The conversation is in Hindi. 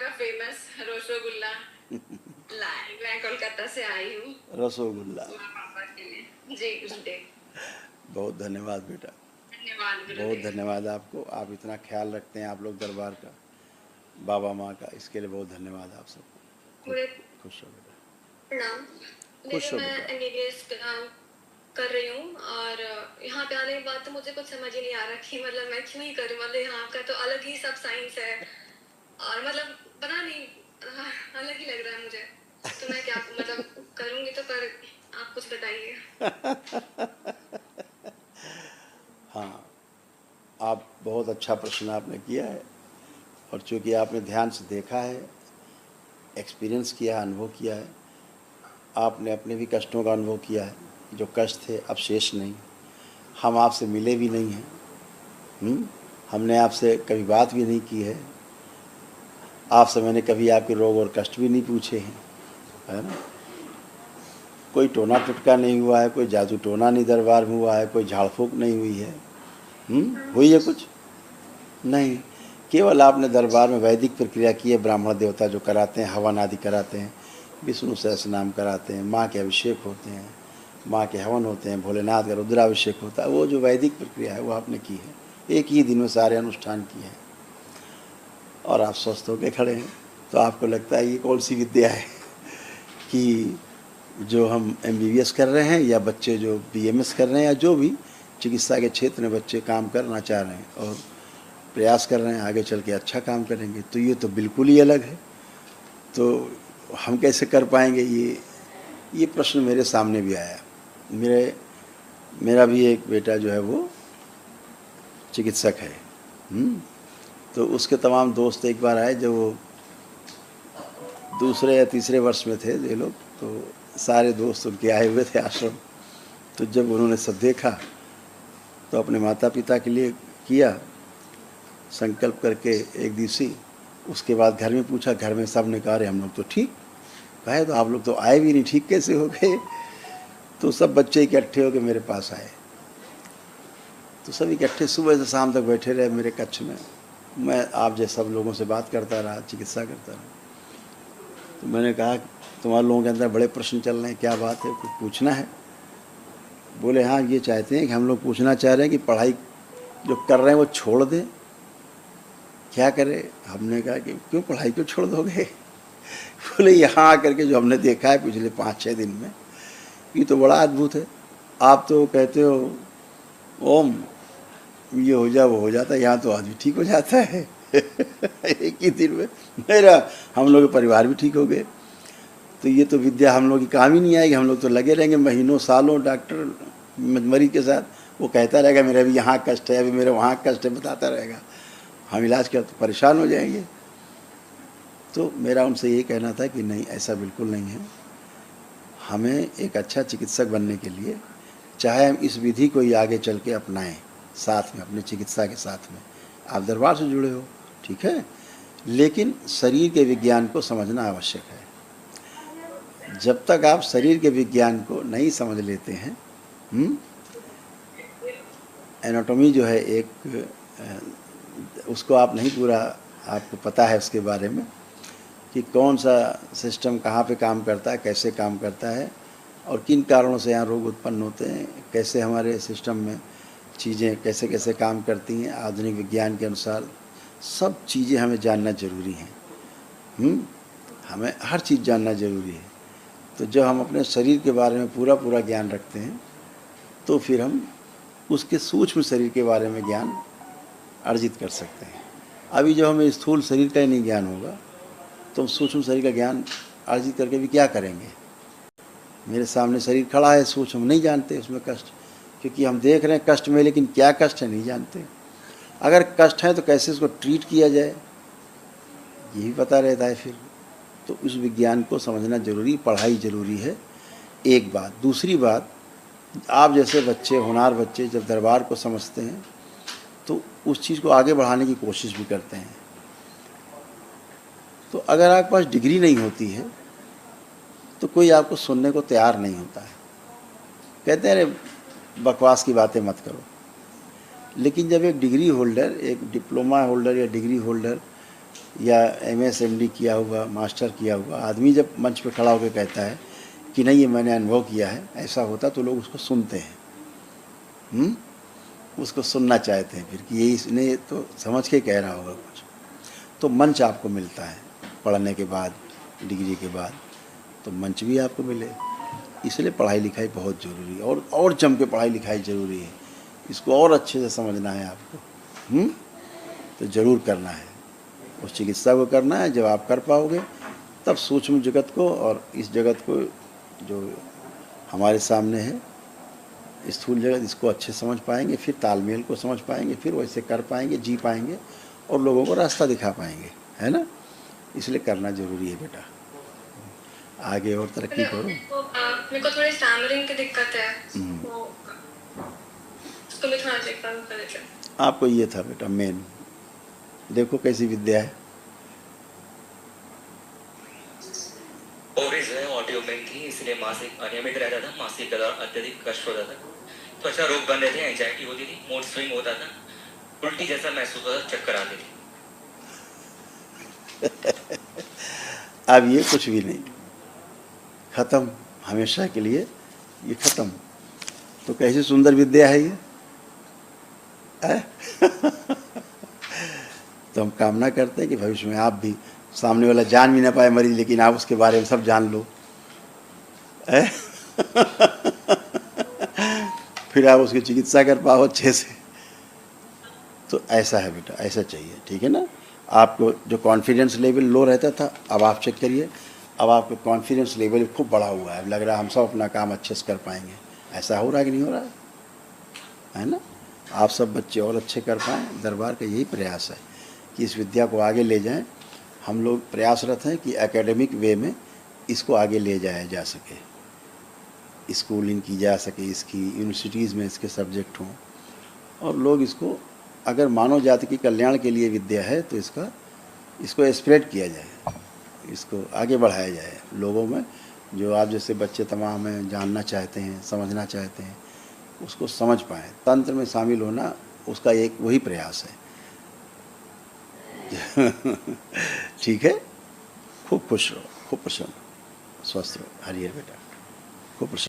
का फेमस रसगुल्ला लाई। मैं कोलकाता से आई हूँ रसोगुल्ला। पापा के लिए। जी गुरुदेव। बहुत धन्यवाद बेटा, धन्यवाद बहुत गुरुदेव। धन्यवाद आपको। आप इतना ख्याल रखते हैं आप लोग दरबार का, बाबा माँ का, इसके लिए बहुत धन्यवाद आप सबको। खुश मुझे खुश हो बेटा, प्रणाम। खुश देखिए हो मैं बेटा। एमबीबीएस कर रही हूँ और यहाँ पे आने के बाद तो मुझे कुछ समझ ही नहीं आ रहा कि मतलब मैं क्यों ही करूँ। मतलब यहाँ का तो अलग ही सब साइंस है और मतलब पता नहीं अलग ही लग रहा है मुझे। तो मैं क्या मतलब करूँगी तो, पर आप कुछ बताइए। हाँ, आप बहुत अच्छा प्रश्न आपने किया है, और चूँकि आपने ध्यान से देखा है, एक्सपीरियंस किया है, अनुभव किया है, आपने अपने भी कष्टों का अनुभव किया है। जो कष्ट थे अब शेष नहीं। हम आपसे मिले भी नहीं हैं, हमने आपसे कभी बात भी नहीं की है, आपसे मैंने कभी आपके रोग और कष्ट भी नहीं पूछे हैं, है ना। कोई टोना टुटका नहीं हुआ है, कोई जादू टोना नहीं दरबार में हुआ है, कोई झाड़ फूक नहीं हुई है। हुई है कुछ नहीं। केवल आपने दरबार में वैदिक प्रक्रिया की है, ब्राह्मण देवता जो कराते हैं, हवन आदि कराते हैं, विष्णु सहस्त्र नाम कराते हैं, माँ के अभिषेक होते हैं, माँ के हवन होते हैं, भोलेनाथ का रुद्राभिषेक होता है, वो जो वैदिक प्रक्रिया है वो आपने की है। एक ही दिन में सारे अनुष्ठान किए हैं और आप स्वस्थ होकर खड़े हैं। तो आपको लगता है ये कौन सी विद्या है कि जो हम एमबीबीएस कर रहे हैं, या बच्चे जो बीएमएस कर रहे हैं, या जो भी चिकित्सा के क्षेत्र में बच्चे काम करना चाह रहे हैं और प्रयास कर रहे हैं आगे चल के अच्छा काम करेंगे, तो ये तो बिल्कुल ही अलग है। तो हम कैसे कर पाएंगे, ये प्रश्न मेरे सामने भी आया। मेरा भी एक बेटा जो है वो चिकित्सक है, तो उसके तमाम दोस्त एक बार आए, जब वो दूसरे या तीसरे वर्ष में थे ये लोग, तो सारे दोस्त उनके आए हुए थे आश्रम। तो जब उन्होंने सब देखा तो अपने माता पिता के लिए किया संकल्प करके एक दिवसीय। उसके बाद घर में पूछा, घर में सब ने कहा अरे हम लोग तो ठीक। कहे तो आप लोग तो आए भी नहीं, ठीक कैसे हो गए। तो सब बच्चे इकट्ठे होकर मेरे पास आए, तो सब इकट्ठे सुबह से शाम तक बैठे रहे मेरे कक्ष में। मैं आप जैसे सब लोगों से बात करता रहा, चिकित्सा करता रहा। तो मैंने कहा तुम्हारे लोगों के अंदर बड़े प्रश्न चल रहे हैं, क्या बात है, कुछ पूछना है। बोले हाँ, ये चाहते हैं कि हम लोग पूछना चाह रहे हैं कि पढ़ाई जो कर रहे हैं वो छोड़ दें, क्या करें। हमने कहा कि क्यों पढ़ाई क्यों छोड़ दोगे। बोले यहाँ आकर के जो हमने देखा है पिछले 5-6 दिन में, ये तो बड़ा अद्भुत है। आप तो कहते हो ओम ये हो जा वो हो जाता है, यहाँ तो आदमी ठीक हो जाता है। एक ही दिन में मेरा हम लोग के परिवार भी ठीक हो गए। तो ये तो विद्या हम लोग की काम ही नहीं आएगी। हम लोग तो लगे रहेंगे महीनों सालों डॉक्टर मरीज के साथ, वो कहता रहेगा मेरा भी यहाँ कष्ट है, अभी मेरे वहाँ कष्ट है, बताता रहेगा। हम इलाज कर तो परेशान हो जाएंगे। तो मेरा उनसे ये कहना था कि नहीं, ऐसा बिल्कुल नहीं है। हमें एक अच्छा चिकित्सक बनने के लिए, चाहे हम इस विधि को ही आगे चल के अपनाएं साथ में, अपने चिकित्सा के साथ में, आप दरबार से जुड़े हो ठीक है, लेकिन शरीर के विज्ञान को समझना आवश्यक है। जब तक आप शरीर के विज्ञान को नहीं समझ लेते हैं, एनाटॉमी जो है एक, उसको आप नहीं पूरा आपको पता है उसके बारे में कि कौन सा सिस्टम कहाँ पे काम करता है, कैसे काम करता है, और किन कारणों से यहाँ रोग उत्पन्न होते हैं, कैसे हमारे सिस्टम में चीज़ें कैसे कैसे काम करती हैं, आधुनिक विज्ञान के अनुसार सब चीज़ें हमें जानना ज़रूरी हैं। हमें हर चीज़ जानना ज़रूरी है। तो जब हम अपने शरीर के बारे में पूरा पूरा ज्ञान रखते हैं, तो फिर हम उसके सूक्ष्म शरीर के बारे में ज्ञान अर्जित कर सकते हैं। अभी जब हमें स्थूल शरीर का ही नहीं ज्ञान होगा, तो हम सूक्ष्म शरीर का ज्ञान अर्जित करके भी क्या करेंगे। मेरे सामने शरीर खड़ा है, सूक्ष्म नहीं जानते उसमें कष्ट, क्योंकि हम देख रहे हैं कष्ट में, लेकिन क्या कष्ट है नहीं जानते। अगर कष्ट है तो कैसे उसको ट्रीट किया जाए ये भी पता रहता है फिर। तो उस विज्ञान को समझना जरूरी, पढ़ाई जरूरी है, एक बात। दूसरी बात, आप जैसे बच्चे, होनहार बच्चे जब दरबार को समझते हैं तो उस चीज़ को आगे बढ़ाने की कोशिश भी करते हैं। तो अगर आपके पास डिग्री नहीं होती है तो कोई आपको सुनने को तैयार नहीं होता है, कहते हैं अरे बकवास की बातें मत करो। लेकिन जब एक डिग्री होल्डर, एक डिप्लोमा होल्डर या डिग्री होल्डर या MS MD किया हुआ, मास्टर किया हुआ आदमी जब मंच पे खड़ा होकर कहता है कि नहीं ये मैंने अनुभव किया है, ऐसा होता, तो लोग उसको सुनते हैं, उसको सुनना चाहते हैं फिर कि ये इसने तो समझ के कह रहा होगा कुछ। तो मंच आपको मिलता है पढ़ने के बाद, डिग्री के बाद, तो मंच भी आपको मिले। इसलिए पढ़ाई लिखाई बहुत ज़रूरी है, और जम के पढ़ाई लिखाई ज़रूरी है। इसको और अच्छे से समझना है आपको, तो ज़रूर करना है। उस चिकित्सा को करना है, जब आप कर पाओगे तब सूक्ष्म जगत को और इस जगत को जो हमारे सामने है, स्थूल जगत, इसको अच्छे समझ पाएंगे, फिर तालमेल को समझ पाएंगे, फिर वैसे कर पाएंगे, जी पाएंगे और लोगों को रास्ता दिखा पाएंगे, है ना। इसलिए करना ज़रूरी है बेटा, आगे और तरक्की करो। मेरे को थोड़ी स्टैमरिंग की दिक्कत है, उसको भी थोड़ा चेक कर देते। आपको ये था बेटा मेन, देखो कैसी विद्या है। ओवरीज है, ऑडियो में थी, इसलिए मासिक अनियमित रहता था, मासिक का दौरान अत्यधिक कष्ट होता था, त्वचा रोग बन रहे थे, एंजाइटी होती थी, मूड स्विंग होता था, उल्टी जैसा महसूस होता था, चक्कर आते थे। अब ये कुछ भी नहीं, खत्म, हमेशा के लिए ये खत्म। तो कैसी सुंदर विद्या है ये है? तो हम कामना करते हैं कि भविष्य में आप भी, सामने वाला जान भी ना पाए मरीज, लेकिन आप उसके बारे में सब जान लो, है? फिर आप उसकी चिकित्सा कर पाओ अच्छे से। तो ऐसा है बेटा, ऐसा चाहिए, ठीक है ना। आपको जो कॉन्फिडेंस लेवल लो रहता था, अब आप चेक करिए, अब आपका कॉन्फिडेंस लेवल खूब बढ़ा हुआ है, लग रहा है हम सब अपना काम अच्छे से कर पाएंगे। ऐसा हो रहा है कि नहीं हो रहा है ना। आप सब बच्चे और अच्छे कर पाएँ, दरबार का यही प्रयास है कि इस विद्या को आगे ले जाएं। हम लोग प्रयासरत हैं कि एकेडमिक वे में इसको आगे ले जाया जा सके, स्कूलिंग की जा सके, इसकी यूनिवर्सिटीज़ में इसके सब्जेक्ट हों, और लोग इसको, अगर मानव जाति के कल्याण के लिए विद्या है तो इसको स्प्रेड किया जाए, इसको आगे बढ़ाया जाए लोगों में। जो आप जैसे बच्चे तमाम हैं, जानना चाहते हैं, समझना चाहते हैं, उसको समझ पाएँ। तंत्र में शामिल होना उसका एक वही प्रयास है। ठीक है, खूब खुश रहो, खूब प्रसन्न, स्वस्थ रहो। हरिहर बेटा, खूब प्रसन्न।